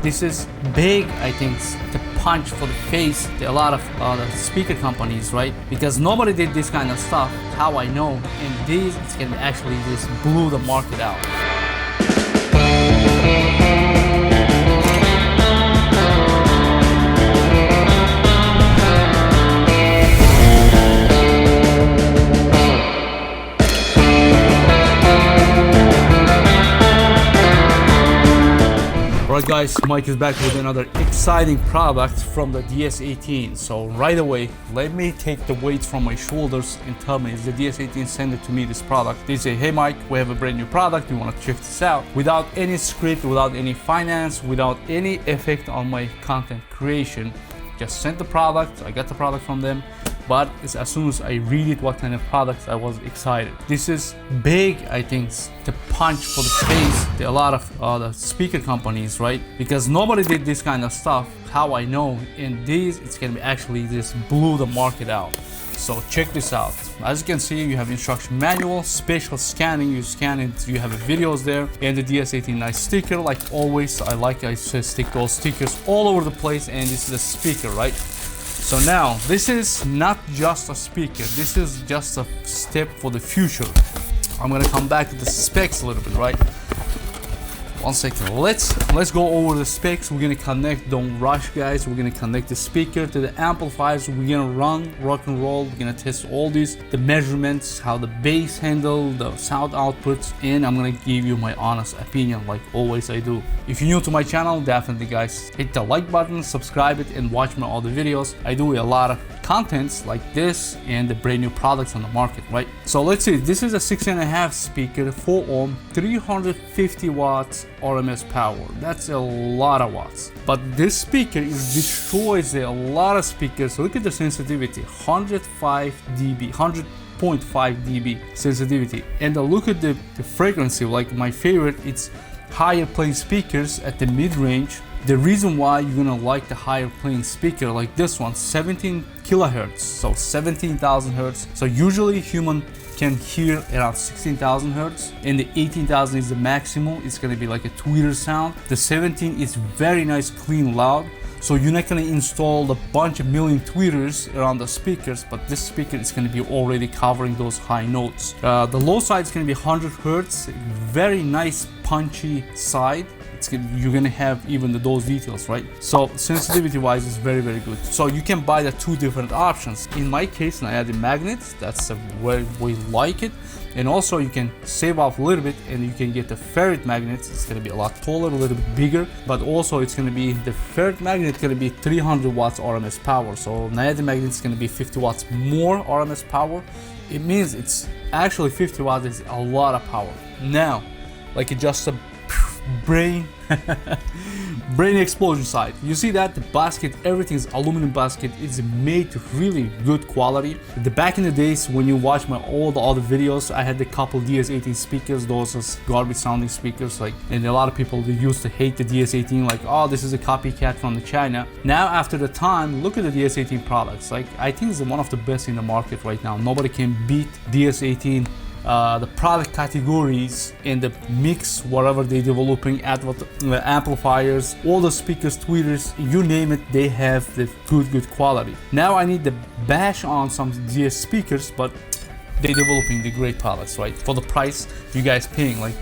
This is big, I think, the punch for the face to a lot of the speaker companies, right? Because nobody did this kind of stuff, how I know, and these can actually just blew the market out. Alright guys, Mike is back with another exciting product from the DS18. So right away, let me take the weight from my shoulders and tell me, is the DS18 send it to me this product? They say, hey Mike, we have a brand new product, we want to check this out. Without any script, without any finance, without any effect on my content creation. Just sent the product, I got the product from them. But it's as soon as I read it, what kind of products, I was excited. This is big, I think, the punch for the face to a lot of the speaker companies, right? Because nobody did this kind of stuff, how I know, and these can be actually just blew the market out. So check this out. As you can see, you have instruction manual, spatial scanning, you scan it, you have videos there, and the DS18 nice sticker. Like always, I stick those stickers all over the place, and this is a speaker, right? So now, this is not just a speaker, this is just a step for the future. I'm gonna come back to the specs a little bit, right? One second, let's go over the specs. We're gonna connect, don't rush guys, we're gonna connect the speaker to the amplifiers, we're gonna run rock and roll, we're gonna test all these, the measurements, how the bass handle, the sound outputs, and I'm gonna give you my honest opinion like always I do. If you're new to my channel, definitely guys, hit the like button, subscribe it, and watch my other videos. I do a lot of contents like this and the brand new products on the market, right? So let's see, this is a 6.5 speaker, 4 ohm, 350 watts RMS power. That's a lot of watts. But this speaker destroys a lot of speakers. So look at the sensitivity, 105 dB, 100.5 dB sensitivity. And look at the frequency, like my favorite, it's higher playing speakers at the mid-range. The reason why you're gonna like the higher playing speaker like this one, 17 kilohertz, so 17,000 hertz. So usually human can hear around 16,000 hertz, and the 18,000 is the maximum. It's gonna be like a tweeter sound. The 17 is very nice, clean, loud. So you're not gonna install a bunch of million tweeters around the speakers, but this speaker is gonna be already covering those high notes. The low side is gonna be 100 hertz, very nice punchy side. You're gonna have even those details, right? So sensitivity wise is very good. So you can buy the two different options. In my case, I added magnets, that's the way we like it. And also you can save off a little bit and you can get the ferrite magnets. It's gonna be a lot taller, a little bit bigger, but also it's gonna be, the ferrite magnet gonna be 300 watts RMS power. So Neodymium magnet is gonna be 50 watts more RMS power. It means it's actually 50 watts is a lot of power. Now, like just a brain explosion side, you see that the basket, everything is aluminum basket, it's made to really good quality. Back in the days when you watch all the other videos, I had the couple DS18 speakers, those are garbage sounding speakers, like, and a lot of people, they used to hate the DS18, like, oh, this is a copycat from the China. Now after the time, look at the DS18 products, like I think it's one of the best in the market right now. Nobody can beat DS18. The product categories and the mix, whatever they're developing, amplifiers, all the speakers, tweeters, you name it, they have the good quality. Now I need to bash on some DS speakers, but they're developing the great products, right? For the price you guys paying, like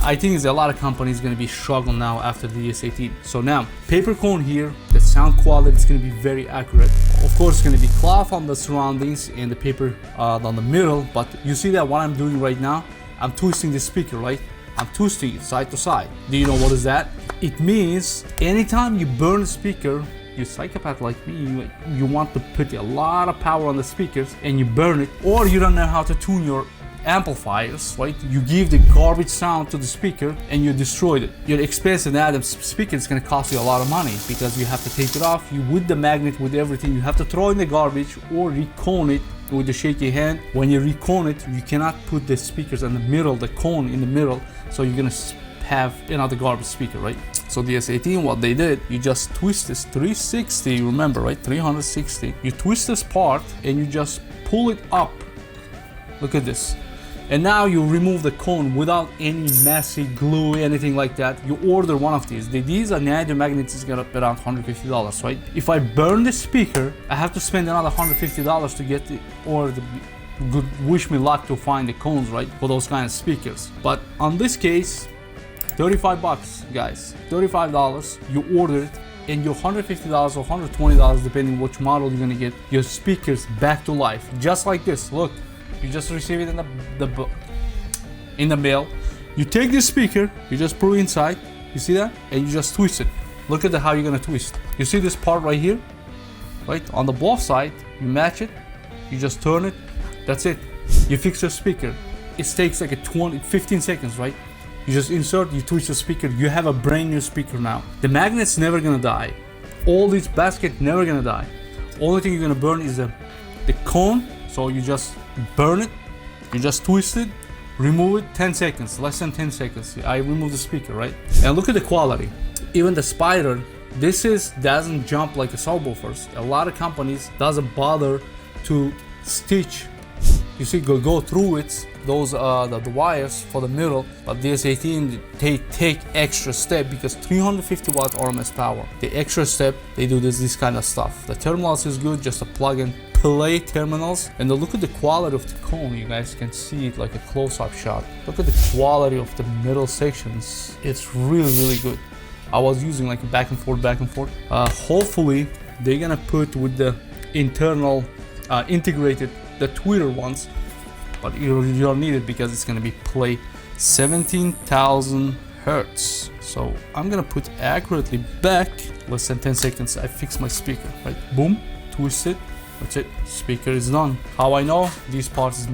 I think it's a lot of companies gonna be struggling now after the DS18. So now, paper cone here, the sound quality is gonna be very accurate. Of course, it's gonna be cloth on the surroundings and the paper on the middle, but you see that what I'm doing right now, I'm twisting the speaker, right? I'm twisting it side to side. Do you know what is that? It means anytime you burn a speaker, you psychopath like me, you want to put a lot of power on the speakers and you burn it, or you don't know how to tune your amplifiers, right? You give the garbage sound to the speaker and you destroyed it. Your expensive Neodymium speaker is going to cost you a lot of money because you have to take it off, you with the magnet, with everything, you have to throw in the garbage or recone it with the shaky hand. When you recone it, you cannot put the speakers in the middle, the cone in the middle, so you're going to have another garbage speaker, right? So DS18, what they did, you just twist this 360, remember, right? 360. You twist this part and you just pull it up. Look at this. And now you remove the cone without any messy glue, anything like that. You order one of these. These are Neodymium magnets, is gonna be around $150, right? If I burn the speaker, I have to spend another $150 to get the, or the good, wish me luck to find the cones, right? For those kind of speakers. But on this case, 35 bucks, guys, $35, you order it, and your $150 or $120, depending which model you're gonna get, your speakers back to life, just like this. Look, you just receive it in the mail. You take this speaker, you just put it inside, you see that, and you just twist it. Look at how you're gonna twist. You see this part right here, right on the both side. You match it, you just turn it. That's it. You fix your speaker. It takes like a 15 seconds, right? You just insert, you twist the speaker, you have a brand new speaker now. The magnet's never gonna die. All these baskets never gonna die. Only thing you're gonna burn is the cone. So you just burn it, you just twist it, remove it, 10 seconds, less than 10 seconds. I remove the speaker, right? And look at the quality. Even the spider, doesn't jump like a subwoofers. A lot of companies doesn't bother to stitch. You see, go through it, those the wires for the middle, but DS18 they take extra step because 350 watt RMS power. The extra step, they do this kind of stuff. The terminals is good, just a plug and play terminals. And look at the quality of the cone. You guys can see it like a close-up shot. Look at the quality of the middle sections. It's really good. I was using like a back and forth. Hopefully they're gonna put with the internal integrated the tweeter ones, but you don't need it because it's gonna be play 17,000 hertz. So I'm gonna put accurately back, less than 10 seconds. I fix my speaker, right? Boom, twist it. That's it. Speaker is done. How I know these parts is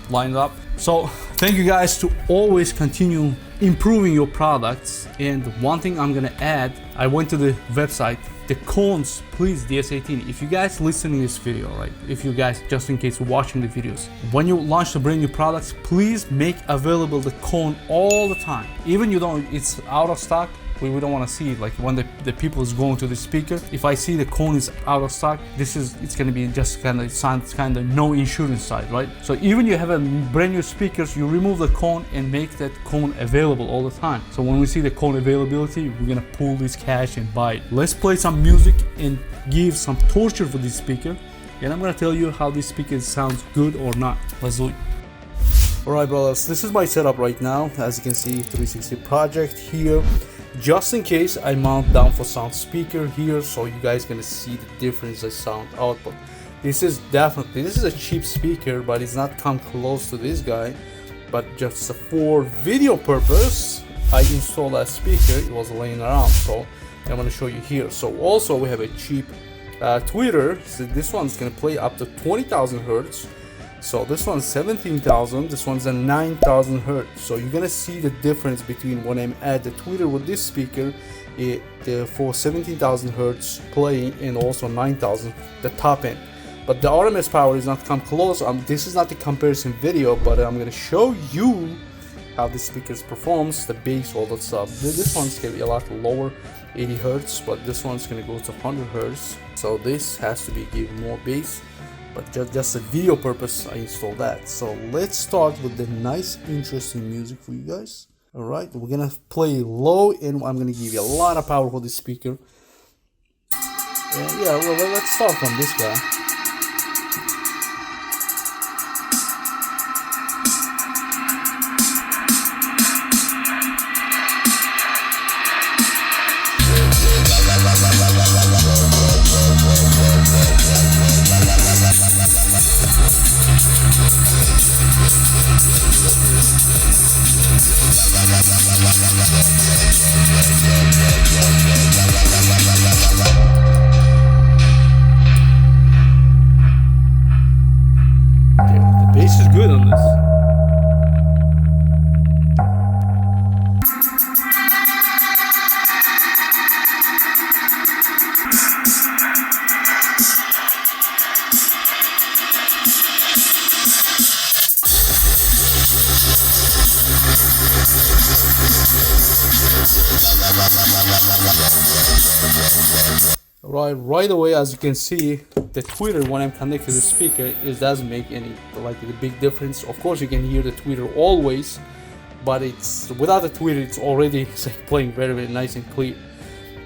lined up. So thank you guys to always continue improving your products. And one thing I'm gonna add, I went to the website. The cones, please, DS18, if you guys listening this video, right, if you guys just in case watching the videos, when you launch the brand new products, please make available the cone all the time. Even it's out of stock, we don't want to see it. Like when the people is going to the speaker, if I see the cone is out of stock, it's gonna be just kind of no insurance side, right? So even you have a brand new speakers, you remove the cone and make that cone available all the time. So when we see the cone availability, we're gonna pull this cash and buy it. Let's play some music and give some torture for this speaker, and I'm gonna tell you how this speaker sounds good or not. Let's do it. Alright brothers, this is my setup right now. As you can see, 360 Project here. Just in case, I mount down for sound speaker here, so you guys gonna see the difference in sound output. This is a cheap speaker, but it's not come close to this guy. But just for video purpose, I installed a speaker. It was laying around, so I'm gonna show you here. So also we have a cheap tweeter. So this one's gonna play up to 20,000 hertz. So this one's 17,000, this one's a 9,000 hertz. So you're gonna see the difference between when I'm at the tweeter with this speaker, for 17,000 hertz playing, and also 9,000 the top end. But the RMS power is not come close. This is not the comparison video, but I'm gonna show you how the speakers performs, the bass, all that stuff. This one's gonna be a lot lower, 80 hertz, but this one's gonna go to 100 hertz. So this has to be given more bass. But just a video purpose, I installed that. So let's start with the nice, interesting music for you guys. All right, we're gonna play low, and I'm gonna give you a lot of power for this speaker. Yeah, well, let's start from this guy. The bass is good on this. Right away, as you can see, the tweeter when I'm connected to the speaker, it doesn't make any like the big difference. Of course, you can hear the tweeter always, but it's without the tweeter, it's already like playing very nice and clear.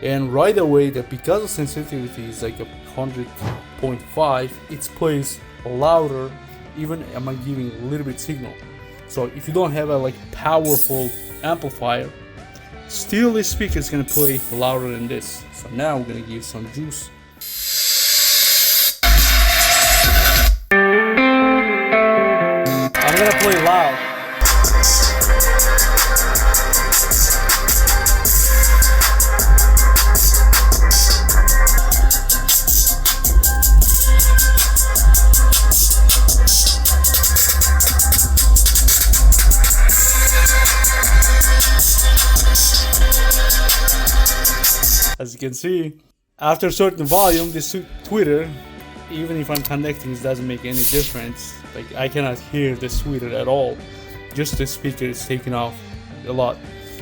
And right away, that because the sensitivity is like 100.5, it plays louder. Even am I giving a little bit signal. So if you don't have a like powerful amplifier, still this speaker is gonna play louder than this. So now we're gonna give some juice. I'm gonna play loud. As you can see, after a certain volume, this tweeter, even if I'm connecting, it doesn't make any difference. Like I cannot hear the tweeter at all. Just the speaker is taking off a lot.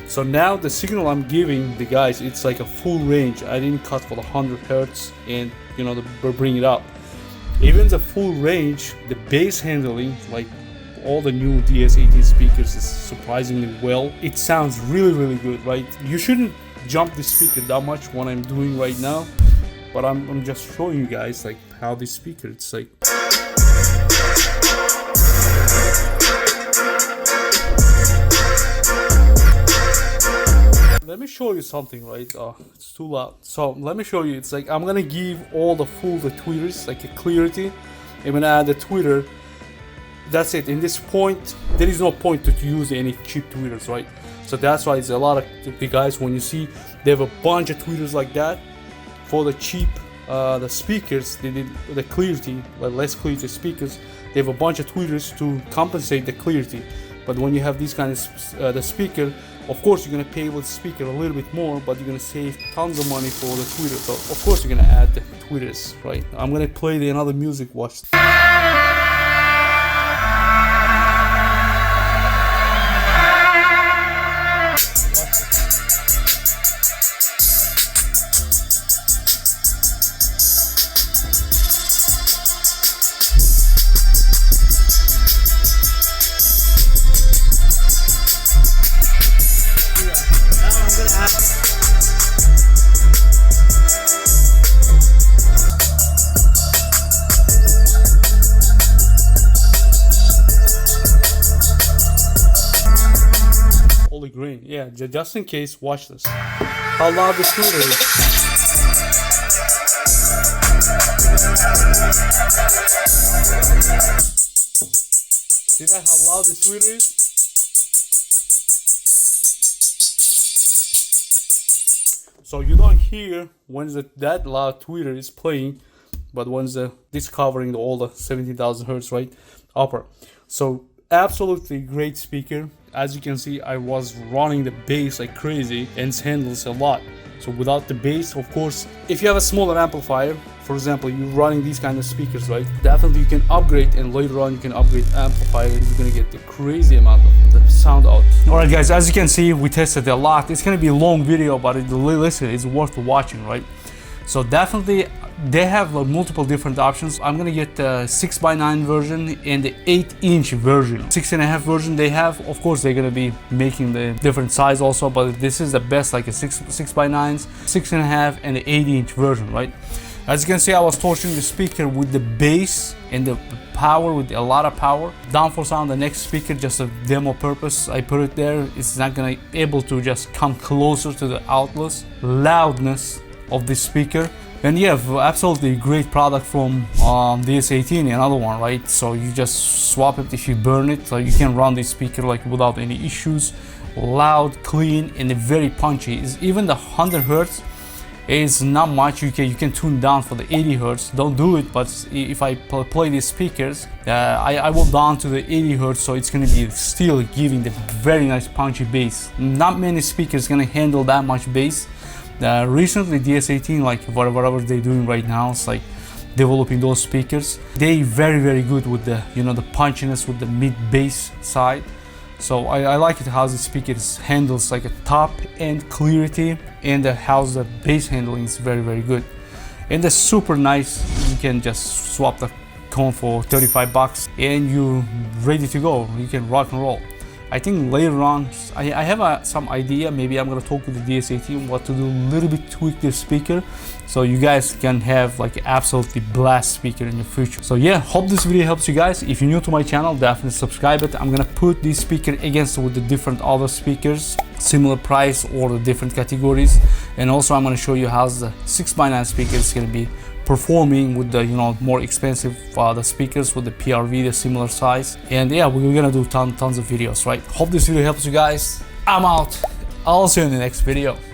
So now the signal I'm giving the guys, it's like a full range. I didn't cut for the 100 hertz and bring it up. Even the full range, the bass handling, like all the new DS18 speakers, is surprisingly well. It sounds really good, right? You shouldn't jump the speaker that much what I'm doing right now, but I'm just showing you guys like how this speaker, it's like let me show you something, right? Oh, it's too loud. So let me show you. It's like I'm gonna give all the tweeters like a clarity. I'm gonna add the tweeter. That's it. In this point, there is no point to use any cheap tweeters, right? So that's why it's a lot of the guys, when you see they have a bunch of tweeters like that for the cheap the speakers, they did the clarity, like less clarity speakers, they have a bunch of tweeters to compensate the clarity. But when you have these kind of the speaker, of course you're gonna pay with the speaker a little bit more, but you're gonna save tons of money for the tweeter. So of course you're gonna add the tweeters, right? I'm gonna play the another music. Watch. Holy grain, yeah, just in case, watch this. How loud the tweeter is. See that, how loud the tweeter is? So you don't hear when that loud tweeter is playing, but when this covering all the 17,000 hertz, right, upper. So absolutely great speaker. As you can see, I was running the bass like crazy and it handles a lot. So without the bass, of course, if you have a smaller amplifier, for example, you're running these kind of speakers, right, definitely you can upgrade, and later on you can upgrade amplifier and you're gonna get the crazy amount of the sound out. Alright guys, as you can see, we tested a lot. It's gonna be a long video, but listen, it's worth watching, right? So definitely they have multiple different options. I'm gonna get the 6x9 version and the 8-inch version. 6.5 version they have, of course they're gonna be making the different size also, but this is the best, like a 6x9s, 6.5 and the 8-inch version, right? As you can see, I was torching the speaker with the bass and the power, with a lot of power. Downforce on the next speaker, just a demo purpose, I put it there. It's not gonna able to just come closer to the outlets loudness of this speaker. And yeah, absolutely great product from DS18, another one, right? So you just swap it if you burn it, so you can run this speaker like without any issues. Loud, clean, and very punchy. Even the 100 hertz is not much. You can tune down for the 80 hertz. Don't do it, but if I play these speakers, I will down to the 80 hertz, so it's gonna be still giving the very nice punchy bass. Not many speakers gonna handle that much bass. Recently DS18, like whatever they're doing right now, it's like developing those speakers. They very good with the the punchiness with the mid bass side. So I like it how the speaker handles like a top end clarity, and how the bass handling is very good. and that's super nice. You can just swap the cone for 35 bucks and you're ready to go. You can rock and roll. I think later on, I have some idea. Maybe I'm gonna talk with the DS18 what to do, a little bit tweak the speaker, so you guys can have like absolutely blast speaker in the future. So yeah, hope this video helps you guys. If you're new to my channel, definitely subscribe it. I'm gonna put this speaker against with the different other speakers, similar price or the different categories, and also I'm gonna show you how the 6x9 speaker is gonna be performing with the more expensive the speakers with the PRV, the similar size. And yeah, we're gonna do tons of videos, right? Hope this video helps you guys. I'm out. I'll see you in the next video.